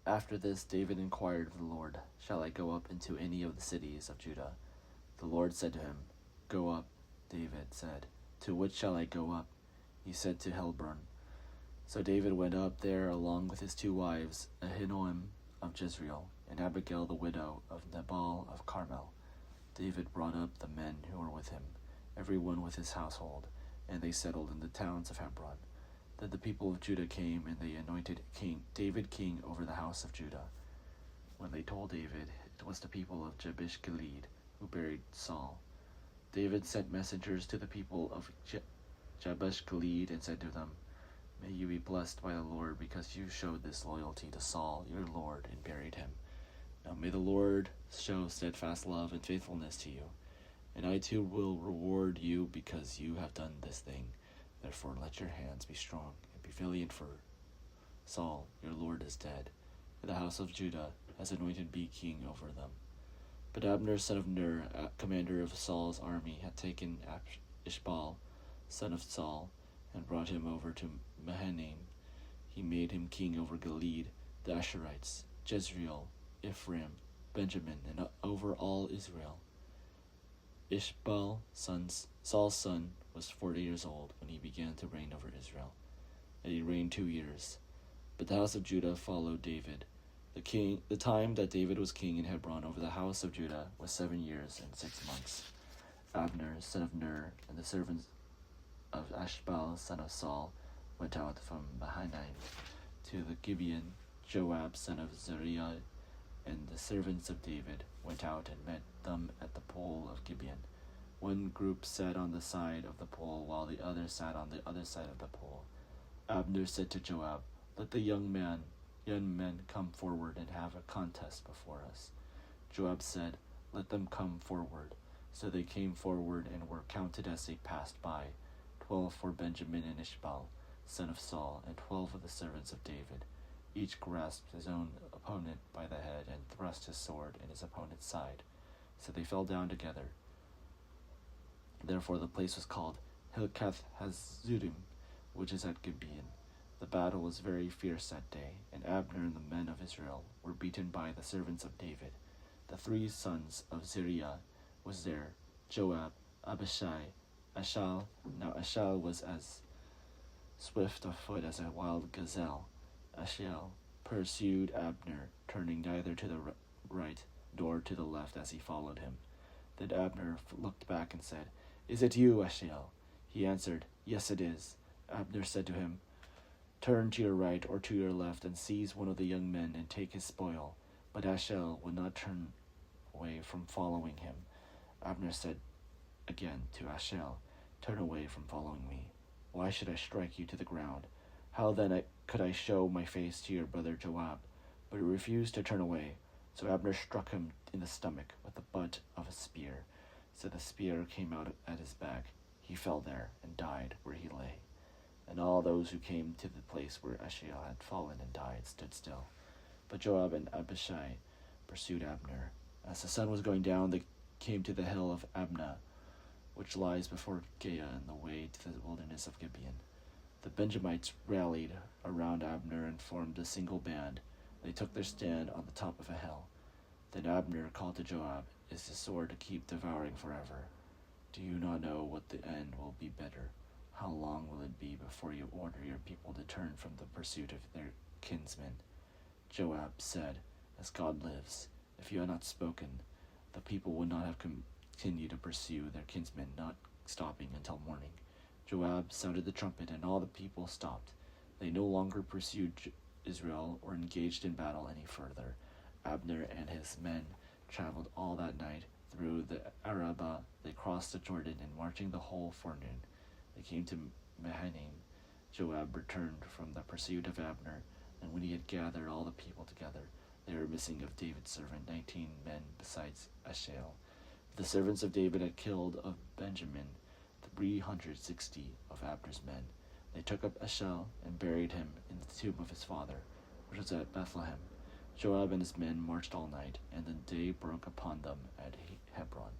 After this, David inquired of the Lord, "Shall I go up into any of the cities of Judah?" The Lord said to him, "Go up." David said, "To which shall I go up?" He said, "To Hebron." So David went up there along with his 2 wives, Ahinoam of Jezreel, and Abigail the widow of Nabal of Carmel. David brought up the men who were with him, every one with his household, and they settled in the towns of Hebron. Then the people of Judah came, and they anointed David king over the house of Judah. When they told David, it was the people of Jabesh Gilead who buried Saul. David sent messengers to the people of Jabesh Gilead and said to them, "May you be blessed by the Lord, because you showed this loyalty to Saul, your Lord, and buried him. Now may the Lord show steadfast love and faithfulness to you, and I too will reward you because you have done this thing. Therefore let your hands be strong and be valiant, for Saul, your Lord, is dead, and the house of Judah has anointed me king over them." But Abner, son of Ner, commander of Saul's army, had taken Ishbaal, son of Saul, and brought him over to Mahanaim. He made him king over Gilead, the Asherites, Jezreel, Ephraim, Benjamin, and over all Israel. Ishbaal, Saul's son, was 40 years old when he began to reign over Israel, and he reigned 2 years. But the house of Judah followed David. The time that David was king in Hebron over the house of Judah was 7 years and 6 months. Abner, son of Ner, and the servants of Ashbaal, son of Saul, went out from Mahanaim to the Gibeon. Joab, son of Zeruiah, and the servants of David went out and met them at the pool of Gibeon. One group sat on the side of the pool, while the other sat on the other side of the pool. Abner said to Joab, "Let the young men come forward and have a contest before us." Joab said, "Let them come forward." So they came forward and were counted as they passed by, 12 for Benjamin and Ishbaal, son of Saul, and 12 of the servants of David. Each grasped his own opponent by the head and thrust his sword in his opponent's side. So they fell down together. Therefore the place was called Hilkath Hazurim, which is at Gibeon. The battle was very fierce that day, and Abner and the men of Israel were beaten by the servants of David. The 3 sons of Zeruiah was there, Joab, Abishai, Ashal. Now Ashal was as swift of foot as a wild gazelle. Ashal pursued Abner, turning neither to the right nor to the left as he followed him. Then Abner looked back and said, "Is it you, Ashal?" He answered, "Yes, it is." Abner said to him, "Turn to your right or to your left and seize one of the young men and take his spoil." But Ashal would not turn away from following him. Abner said again to Ashal, "Turn away from following me. Why should I strike you to the ground? How then could I show my face to your brother Joab?" But he refused to turn away. So Abner struck him in the stomach with the butt of a spear. So the spear came out at his back. He fell there and died where he lay. And all those who came to the place where Ashal had fallen and died stood still. But Joab and Abishai pursued Abner. As the sun was going down, they came to the hill of Abna, which lies before Giah in the way to the wilderness of Gibeon. The Benjamites rallied around Abner and formed a single band. They took their stand on the top of a hill. Then Abner called to Joab, "Is the sword to keep devouring forever? Do you not know what the end will be better? How long will it be before you order your people to turn from the pursuit of their kinsmen?" Joab said, "As God lives, if you had not spoken, the people would not have continued to pursue their kinsmen, not stopping until morning." Joab sounded the trumpet, and all the people stopped. They no longer pursued Israel or engaged in battle any further. Abner and his men traveled all that night through the Arabah. They crossed the Jordan, and marching the whole forenoon, they came to Mahanaim. Joab returned from the pursuit of Abner, and when he had gathered all the people together, they were missing of David's servant 19 men besides Ashal. The servants of David had killed of Benjamin 360 of Abner's men. They took up Ashal and buried him in the tomb of his father, which was at Bethlehem. Joab and his men marched all night, and the day broke upon them at Hebron.